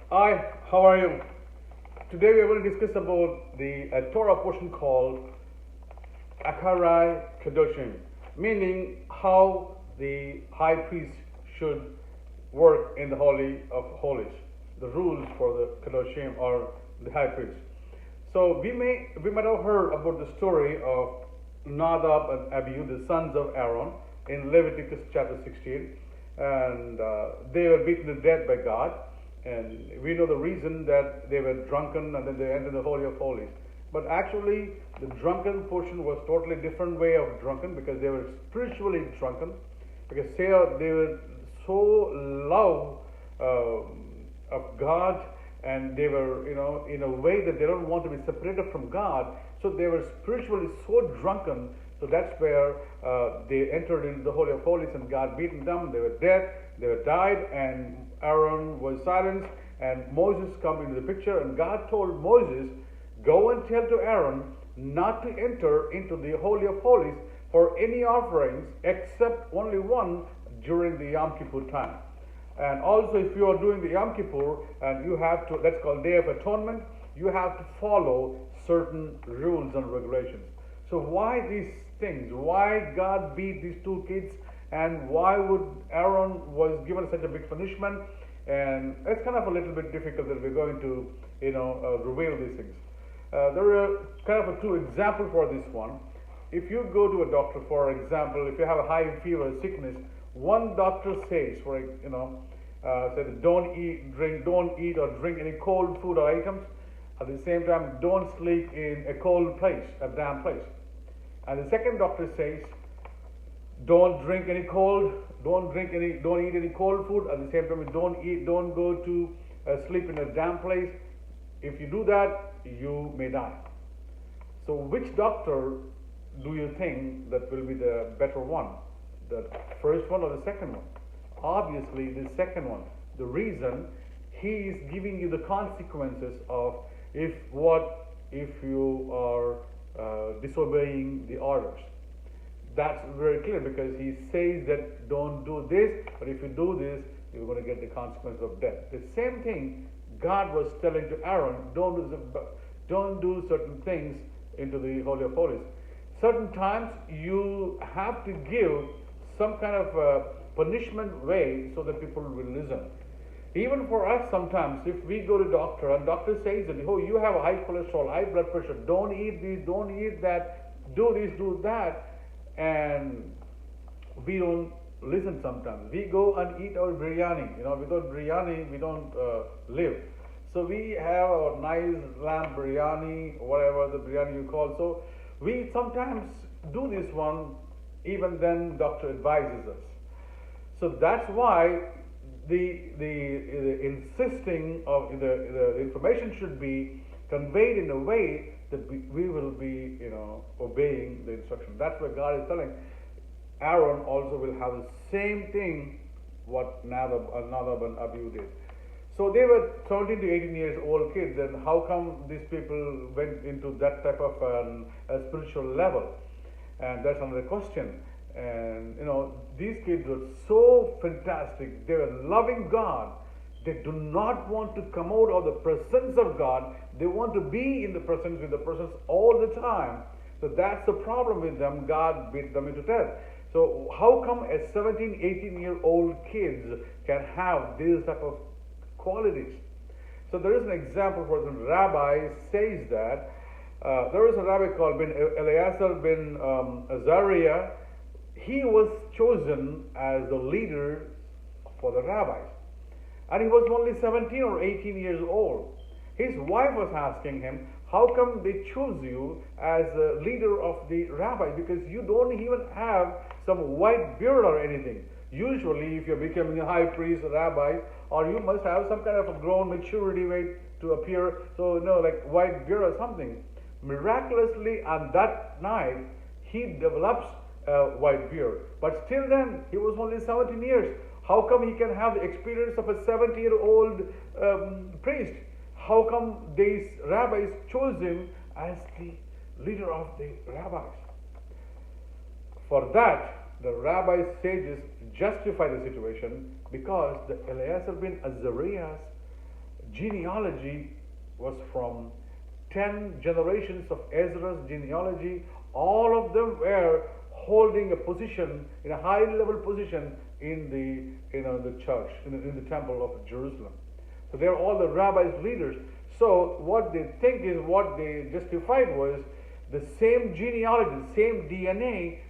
Hi, how are you? Today we are going to discuss about the Torah portion called Akarai Kedoshim, meaning how the high priest should work in the Holy of Holies, the rules for the Kedoshim or the high priest. So we might have heard about the story of Nadab and Abihu, the sons of Aaron, in Leviticus chapter 16, and they were beaten to death by God. And we know the reason that they were drunken and then they entered the Holy of Holies. But actually, the drunken portion was totally different way of drunken because they were spiritually drunken because they were so love of God, and they were, in a way that they don't want to be separated from God. So they were spiritually so drunken. So that's where they entered into the Holy of Holies, and God beaten them. They were dead. They were died, and Aaron was silenced, and Moses come into the picture, and God told Moses, go and tell to Aaron not to enter into the Holy of Holies for any offerings except only one during the Yom Kippur time. And also, if you are doing the Yom Kippur and you have to, that's called Day of Atonement, you have to follow certain rules and regulations. So why these things? Why God beat these two kids? And why would Aaron was given such a big punishment? And it's kind of a little bit difficult that we're going to, reveal these things. There are kind of two examples for this one. If you go to a doctor, for example, if you have a high fever, sickness, one doctor says, said don't eat or drink any cold food or items. At the same time, don't sleep in a cold place, a damp place. And the second doctor says, don't drink any cold, don't eat any cold food. At the same time, don't go to sleep in a damp place. If you do that, you may die. So which doctor do you think that will be the better one? The first one or the second one? Obviously, the second one. The reason, he is giving you the consequences of if you are disobeying the orders. That's very clear because he says that don't do this, but if you do this, you're going to get the consequence of death. The same thing God was telling to Aaron, don't do certain things into the Holy of Holies. Certain times you have to give some kind of a punishment way so that people will listen. Even for us sometimes, if we go to doctor and doctor says that, oh, you have a high cholesterol, high blood pressure, don't eat this, don't eat that, do this, do that, and we don't listen sometimes. We go and eat our biryani. Without biryani, we don't live. So we have a nice lamb biryani, whatever the biryani you call. So we sometimes do this one, even then doctor advises us. So that's why the insisting of the information should be conveyed in a way that we will be, obeying the instruction. That's what God is telling. Aaron also will have the same thing what Nadab and Abihu did. So they were 17 to 18 years old kids, and how come these people went into that type of a spiritual level? And that's another question. And these kids were so fantastic. They were loving God. They do not want to come out of the presence of God. They want to be in the presence with the presence all the time. So that's the problem with them. God beat them into death. So how come a 17, 18-year-old kids can have these type of qualities? So there is an example for the rabbi says that there is a rabbi called Eleazar bin Azariah. He was chosen as the leader for the rabbis. And he was only 17 or 18 years old. His wife was asking him, how come they choose you as the leader of the rabbis? Because you don't even have some white beard or anything. Usually, if you're becoming a high priest, a rabbi, or you must have some kind of a grown maturity way to appear, so like white beard or something. Miraculously, on that night, he develops a white beard. But still then, he was only 17 years. How come he can have the experience of a 70-year-old priest? How come these rabbis chose him as the leader of the rabbis? For that, the rabbi sages justify the situation because the Eleazar bin Azariah genealogy was from 10 generations of Ezra's genealogy. All of them were holding a position, in a high level position in the church, in the temple of Jerusalem. So they're all the rabbis, leaders. So what they think is, what they justified was, the same genealogy, the same DNA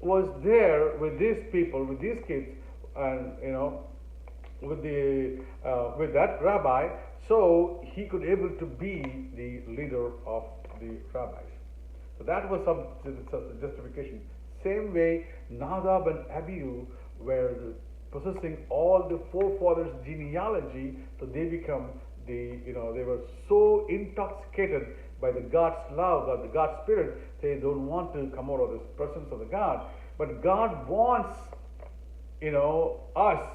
was there with these people, with these kids, and with that rabbi, so he could able to be the leader of the rabbis. So that was some justification. Same way, Nadab and Abihu were possessing all the forefathers' genealogy, so they become they were so intoxicated by the God's love, or the God's Spirit, they don't want to come out of this presence of the God. But God wants, us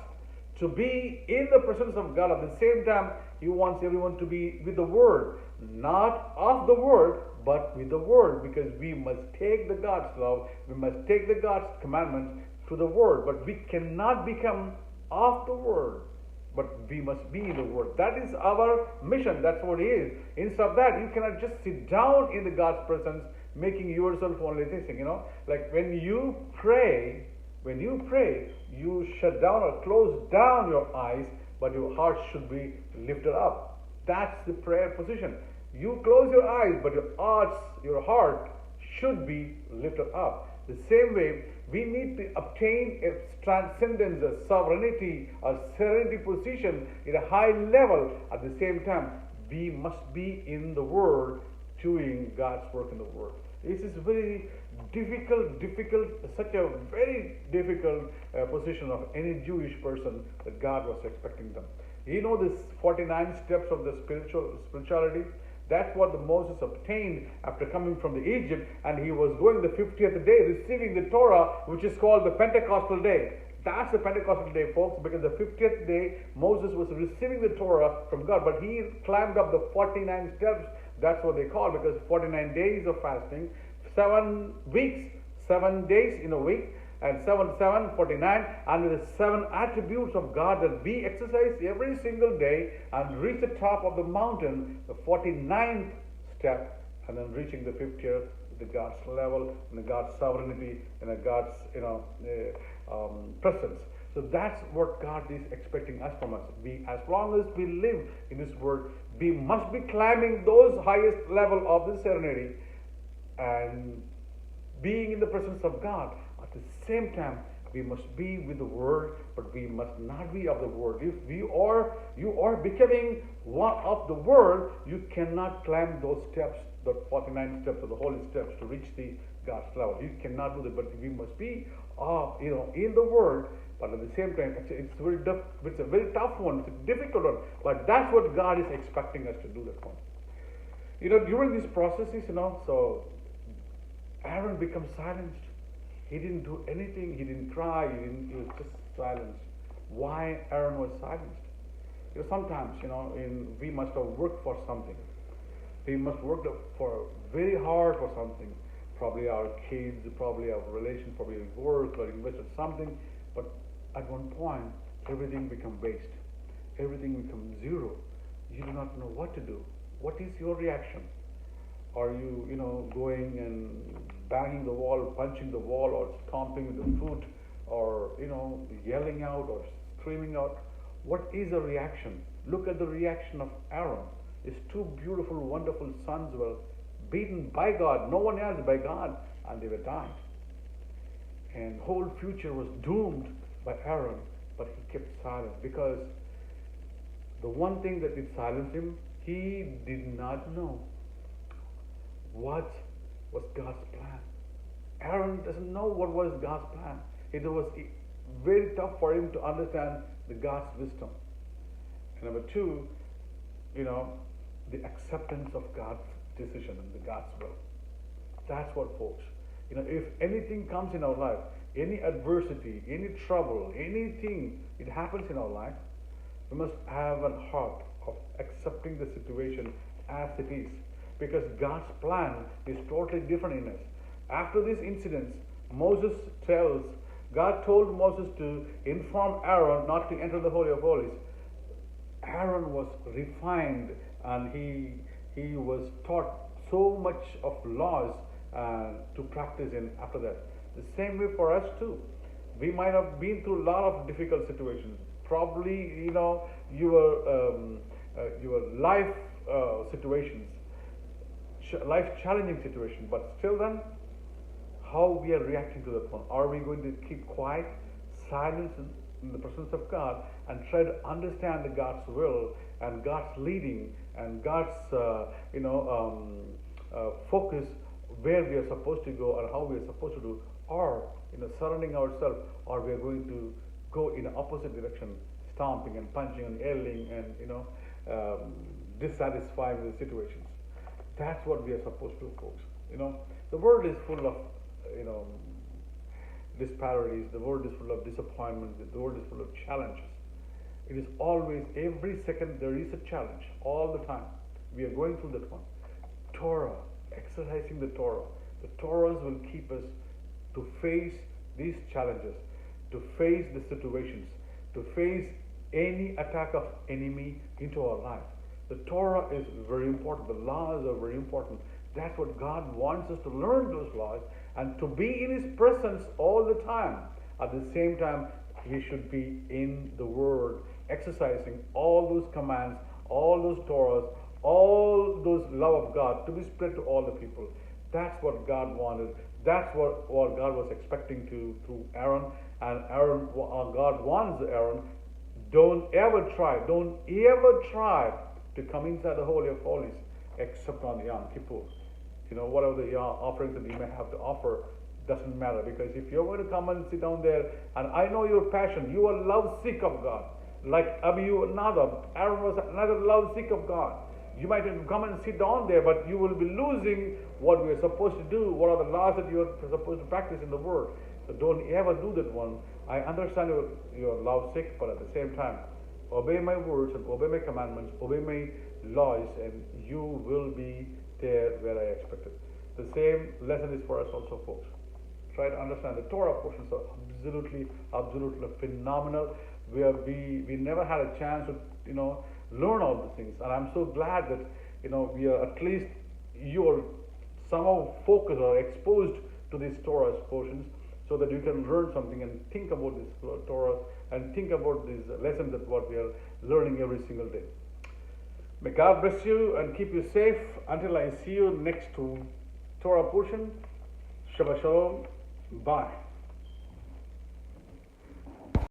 to be in the presence of God. At the same time, He wants everyone to be with the Word, not of the Word, but with the Word, because we must take the God's love, we must take the God's commandments to the Word, but we cannot become of the Word, but we must be in the Word. That is our mission. That's what it is. Instead of that, you cannot just sit down in the God's presence, making yourself only thinking. Like when you pray, you shut down or close down your eyes, but your heart should be lifted up. That's the prayer position. You close your eyes, but your heart should be lifted up. The same way, we need to obtain a transcendence, a sovereignty, a serenity position in a high level. At the same time, we must be in the Word, doing God's work in the Word. This is very difficult, such a very difficult position of any Jewish person that God was expecting them. This 49 steps of the spirituality. That's what Moses obtained after coming from the Egypt, and he was going the 50th day, receiving the Torah, which is called the Pentecostal day. That's the Pentecostal day, folks, because the 50th day, Moses was receiving the Torah from God, but he climbed up the 49 steps. That's what they call, because 49 days of fasting, 7 weeks, 7 days in a week, and 49, and the 7 attributes of God that we exercise every single day and reach the top of the mountain, the 49th step, and then reaching the 50th, the God's level, and the God's sovereignty, and the God's presence. So that's what God is expecting us from us. As long as we live in this world, we must be climbing those highest level of the serenity and being in the presence of God. At the same time, we must be with the Word, but we must not be of the world. If you are becoming one of the world, you cannot climb those steps, the 49 steps or the holy steps to reach the God's level. You cannot do that, but we must be in the world. But at the same time, it's a very tough one. It's a difficult one. But that's what God is expecting us to do. That one. During these processes, so Aaron becomes silenced. He didn't do anything. He didn't cry. He was just silenced. Why Aaron was silenced? Sometimes, we must have worked for something. We must work very hard for something. Probably our kids, probably our relation, probably work or invested something. But at one point, everything becomes waste. Everything becomes zero. You do not know what to do. What is your reaction? Are you, going and banging the wall, punching the wall, or stomping with the foot, or, yelling out or screaming out? What is the reaction? Look at the reaction of Aaron. His 2 beautiful, wonderful sons were beaten by God, no one else, by God, and they were died. And whole future was doomed by Aaron, but he kept silent, because the one thing that did silence him, he did not know what was God's plan. Aaron doesn't know what was God's plan. It was very tough for him to understand the God's wisdom. And number 2, the acceptance of God's decision and the God's will. That's what, folks. If anything comes in our life, any adversity, any trouble, anything, it happens in our life, we must have a heart of accepting the situation as it is. Because God's plan is totally different in us. After these incidents, God told Moses to inform Aaron not to enter the Holy of Holies. Aaron was refined, and he was taught so much of laws to practice in after that. The same way for us too. We might have been through a lot of difficult situations. Probably, your life situations, life challenging situations. But still, then, how we are reacting to that one? Are we going to keep quiet, silence in the presence of God, and try to understand God's will and God's leading and God's focus where we are supposed to go and how we are supposed to do, or surrounding ourselves, or we are going to go in the opposite direction, stomping and punching and yelling and dissatisfied with the situations. That's what we are supposed to do, folks. The world is full of disparities. The world is full of disappointments. The world is full of challenges. It is always, every second there is a challenge, all the time. We are going through that one. Torah, exercising the Torah. The Torahs will keep us to face these challenges, to face the situations, to face any attack of enemy into our life. The Torah is very important. The laws are very important. That's what God wants us to learn, those laws, and to be in His presence all the time. At the same time, we should be in the Word, exercising all those commands, all those Torahs, all those love of God to be spread to all the people. That's what God wanted. That's what God was expecting through Aaron. And Aaron, God wants Aaron, don't ever try to come inside the Holy of Holies except on Yom Kippur. Whatever the offerings that you may have to offer doesn't matter, because if you're going to come and sit down there, and I know your passion, you are love sick of God, like Abihu Nadab. Aaron was another love sick of God. You might come and sit down there, but you will be losing what we are supposed to do. What are the laws that you are supposed to practice in the Word? So don't ever do that one. I understand you're love sick, but at the same time, obey my words and obey my commandments, obey my laws, and you will be there where I expected. The same lesson is for us also, folks. Try to understand the Torah portions are absolutely phenomenal. We never had a chance to learn all the things, and I'm so glad that we are, at least you are somehow focused or exposed to these Torah portions, so that you can learn something and think about this Torah and think about these lessons that what we are learning every single day. May God bless you and keep you safe until I see you next to Torah portion. Shabbat Shalom. Bye.